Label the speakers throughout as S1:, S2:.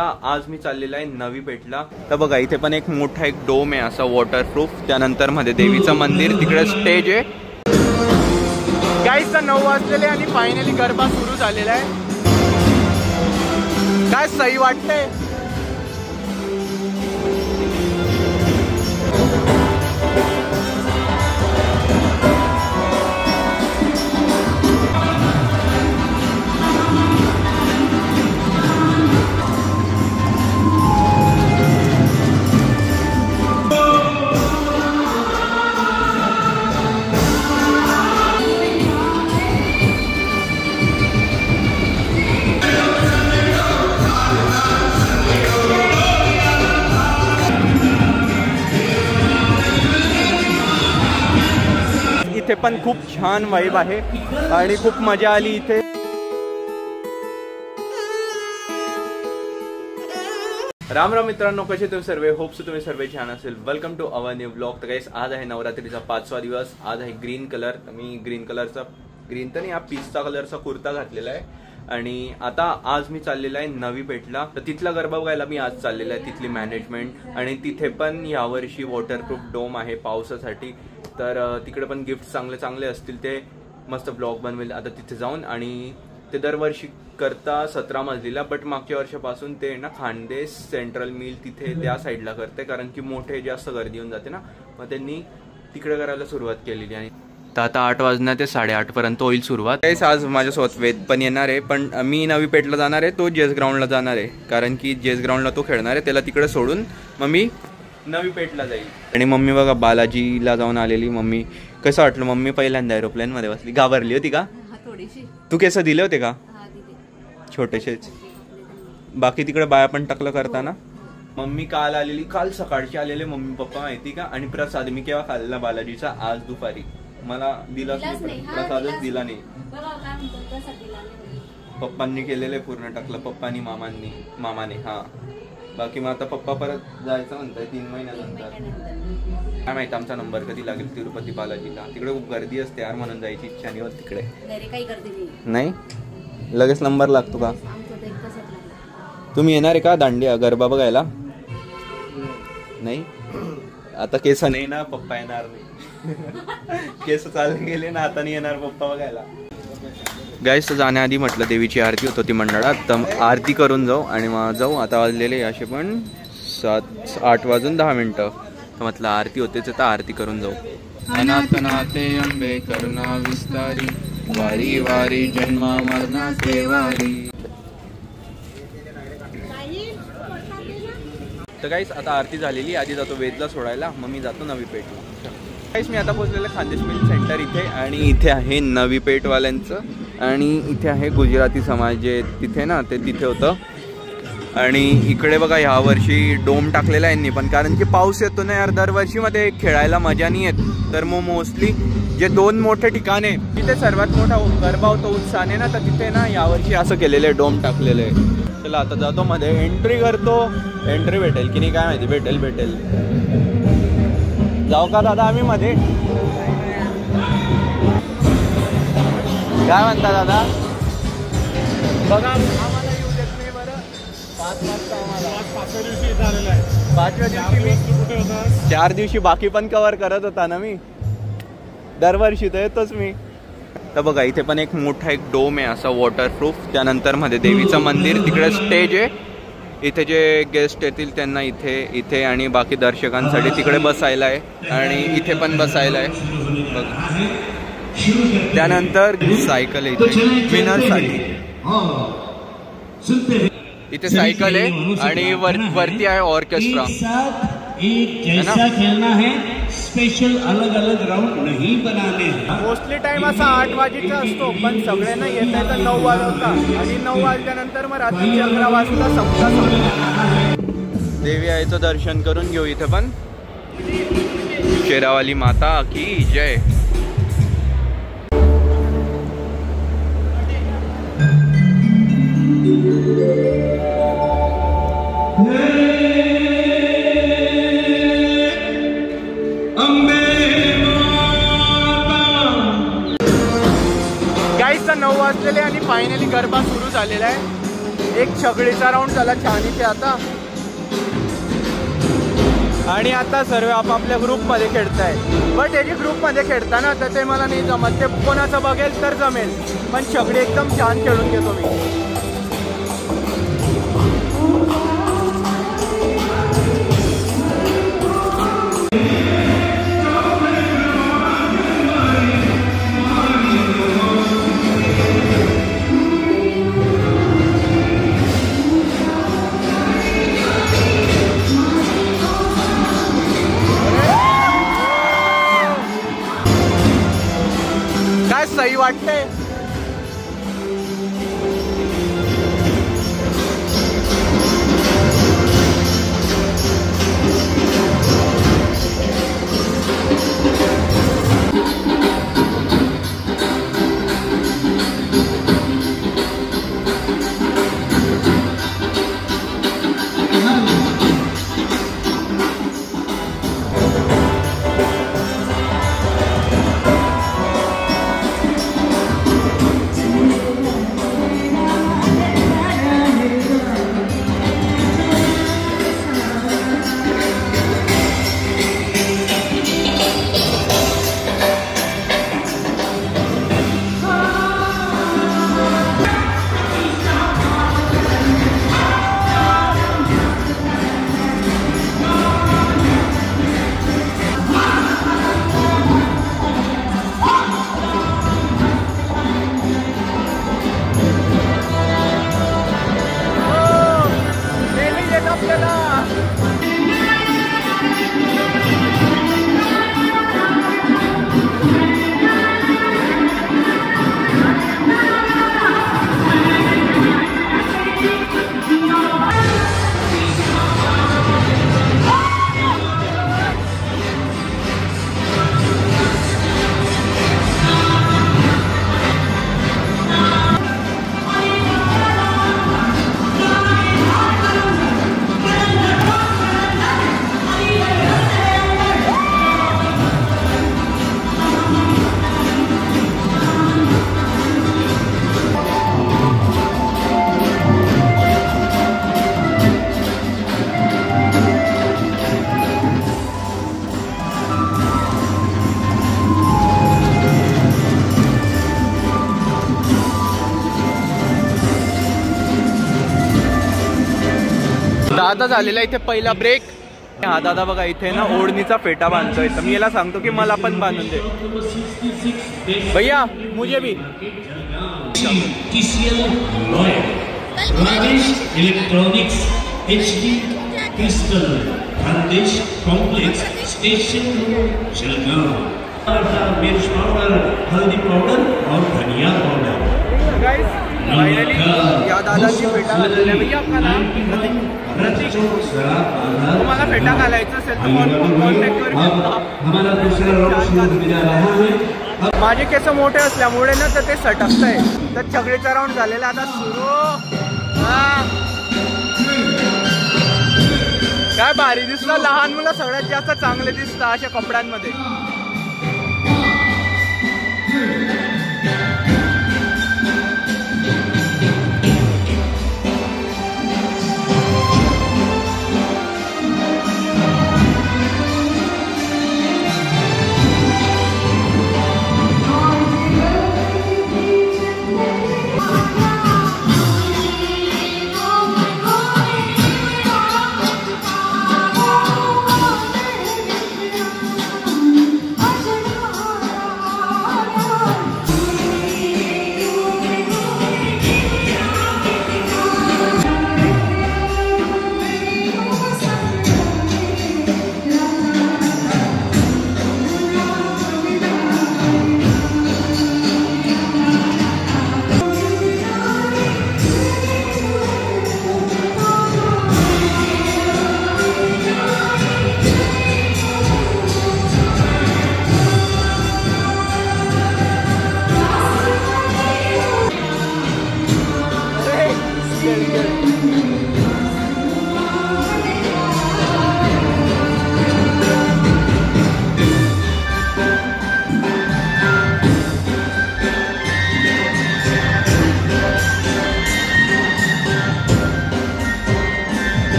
S1: आज मी चाललेला आहे नवी पेठला। तर बघा इथे पण एक मोठा एक डोम आहे असा वॉटरप्रूफ, त्यानंतर मध्ये देवीचं मंदिर, तिकडे स्टेज आहे। गाईस 9 वाजलेले आणि फायनली गरबा सुरू झालेला आहे। काय सही वाटतंय? इथे पण खूप छान वाइब आहे आणि खूप मजा आली इथे। राम राम मित्रांनो, कसे तुम्ही सर्व? होप्स तुम्ही सर्व छान असेल। Welcome to our new blog. तर गाइस आज आहे नवरात्रीचा 5वा दिवस। आज आहे ग्रीन कलर, मी ग्रीन कलरचा, ग्रीन तर नाही हा पिस्ता कलरचा कुर्ता घातलेला आहे आणि आता आज मी चाललेला आहे नवी पेठला। तर तिथला गरबा बघायला मी आज चाललेला आहे, तिथली मॅनेजमेंट। आणि तिथे पण यावर्षी वॉटरप्रूफ डोम आहे पावसासाठी, तर तिकडे पण गिफ्ट चांगले चांगले असतील, ते मस्त ब्लॉग बनवेल आता तिथे जाऊन। आणि ते दरवर्षी करता 17 मजलीला, बट मागच्या वर्षापासून ते ना खानदेश सेंट्रल मिल तिथे त्या साईडला करते, कारण की मोठे जास्त गर्दी येऊन जाते ना, मग त्यांनी तिकडे करायला सुरुवात केलेली। आणि तर आता 8 वाजणार ते 8:30 पर्यंत होईल सुरुवात। आज माझ्यासोबत वेद पण येणार आहे, पण मी नवी पेठला जाणार आहे, तो जेस ग्राउंडला जाणार आहे, कारण की जेस ग्राउंडला तो खेळणार आहे, त्याला तिकडे सोडून मग मी नवी पेठला जाईल। आणि मम्मी बघा बालाजीला जाऊन आलेली। मम्मी कसं वाटलं? मम्मी पहिल्यांदा एरोप्लेन मध्ये बसली, घाबरली होती का? तू केस दिले होते का? छोटेसेच। बाकी तिकडे बाया पण टकलं करताना। मम्मी काल आलेली, काल सकाळची आलेले मम्मी पप्पा माहिती का। आणि प्रसाद मी केव्हा खाल्ला बालाजीचा? आज दुपारी। मला दिलाच नाही, प्रसादच दिला नाही। पप्पांनी केलेले पूर्ण टकलं, पप्पानी मामाने हा। बाकी मग आता पप्पा परत जायचं म्हणताय 3 महिन्यानंतर। काय माहिती आमचा नंबर कधी लागेल तिरुपती बालाजीला। तिकडे खूप गर्दी असते यार, म्हणून जायची इच्छा नाही होत तिकडे। नाही लगेच नंबर लागतो का? तुम्ही येणार आहे का दांडिया गरबा बघायला? नाही आता केस नाही ना, पप्पा येणार नाही। केस चालले गेले ना, आता नाही येणार पप्पा बघायला। गाईस जाण्याआधी म्हटलं देवीची आरती होती ती मंडळात, तर आरती करून जाऊ आणि मग जाऊ। आता वाजलेले असे पण 8 वाजून 10 मिनिटं, तर म्हटलं आरती होते तर आरती करून जाऊ। अनाथनाथे अंबे करुणा विस्तारी, वारी वारी जन्मा मरणाचे वारी। तर गाईस आता आरती झालेली, आधी जातो वेदला सोडायला, मग मी जातो नवी पेठला। गाईस मी आता पोहोचलेलं खानदेश मिल सेंटर इथे, आणि इथे आहे नवी पेठवाल्यांचं, आणि इथे आहे गुजराती समाज जे तिथे ना, ते तिथे होतं। आणि इकडे बघा ह्या वर्षी डोम टाकलेला आहे यांनी पण, कारण की पाऊस येतो ना यार, दरवर्षी मध्ये खेळायला मजा नाही येत। तर मग मोस्टली जे 2 मोठे ठिकाणे तिथे सर्वात मोठा गरबा होतो उत्साहाने ना, तर तिथे ना यावर्षी असं केलेलं आहे, डोम टाकलेलं आहे। चला आता जातो मध्ये, एंट्री करतो, एंट्री भेटेल की नाही काय माहिती, भेटेल। जाऊ का दादा आम्ही मध्ये? काय म्हणता दादा? बघा आम्हाला येऊ देत नाही बरं। 5 वाजता आम्हाला 5व्या दिवशी झालेला आहे। 5व्या दिवशी मी कुठे होता? 4 दिवशी बाकी पण कव्हर करत होता ना मी, दरवर्षी तर येतोच मी। तर बघा इथे पण एक मोठा एक डोम आहे असा वॉटरप्रूफ, त्यानंतर मध्ये देवीचं मंदिर, तिकडे स्टेज आहे। इथे जे गेस्ट येतील त्यांना इथे आणि बाकी दर्शकांसाठी तिकडे बसायला आहे, आणि इथे पण बसायला आहे बघा। त्यानंतर सायकल आहे इथे विनरसाठी, इथे सायकल आहे, आणि वरती आहे ऑर्केस्ट्रा।
S2: स्पेशल अलग अलग राउंड नहीं बनाने हैं।
S1: मोस्टली टाइम असा 8 वाजेचा असतो, पण सगळ्यांना येता येता 9 वाजता, आणि 9 वाजल्यानंतर मग रात्री 11 वाजता संपता। देवी आईचं दर्शन करून घेऊ इथे पण। शेरावाली माता की जय। गाईस 9 वाजलेले आणि फायनली गरबा सुरू झालेला आहे। एक छकडीचा राऊंड झाला छान इथे आता. आणि आता सर्व आपापल्या ग्रुपमध्ये खेळताय. बट हे जे ग्रुपमध्ये खेळताना तर ते मला नाही जमत. ते कोणाचं बघेल तर जमेल, पण छकडी एकदम छान खेळून घेतो मी. काय सही वाटते. दादा झालेला इथे पहिला ब्रेक. हा दादा बघा इथे ना ओढणीचा फेटा बांधतोय. तर मी याला सांगतो की मला पण बांधून दे भैया, मुझे भी.
S2: Electronics HD crystal Khandesh complex station Jalgaon. मिर्च पाउडर, हल्दी पाउडर और धनिया पाउडर.
S1: फाइनली या दादाची फेटा घालून भैया. आपका नाम प्रतीक. तुम्हाला फेटा घालायचा असेल तर कॉन्टॅक्टवर घ्या. माझे केस मोठे असल्यामुळे ना तर ते सटकतंय. तर छकडीचा राऊंड झालेला आता सुरू. काय भारी दिसलं. लहान मुलं सगळ्यात जास्त चांगले दिसतात अशा कपड्यांमध्ये.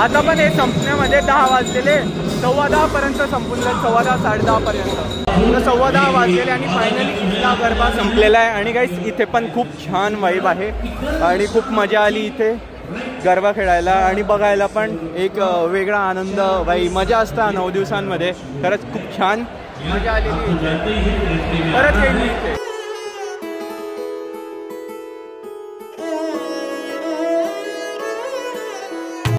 S1: आता पण हे संपण्यामध्ये 10 वाजलेले, 10:15 पर्यंत संपून जाईल, 10:15 10:30 पर्यंत. तर 10:15 वाजलेले आणि फायनली इथला गरबा संपलेला आहे. आणि गाईस इथे पण खूप छान वाईब आहे आणि खूप मजा आली इथे गरबा खेळायला आणि बघायला पण एक वेगळा आनंद मजा असता 9 दिवसांमध्ये. खरंच खूप छान मजा आलेली. परत येईल इथे.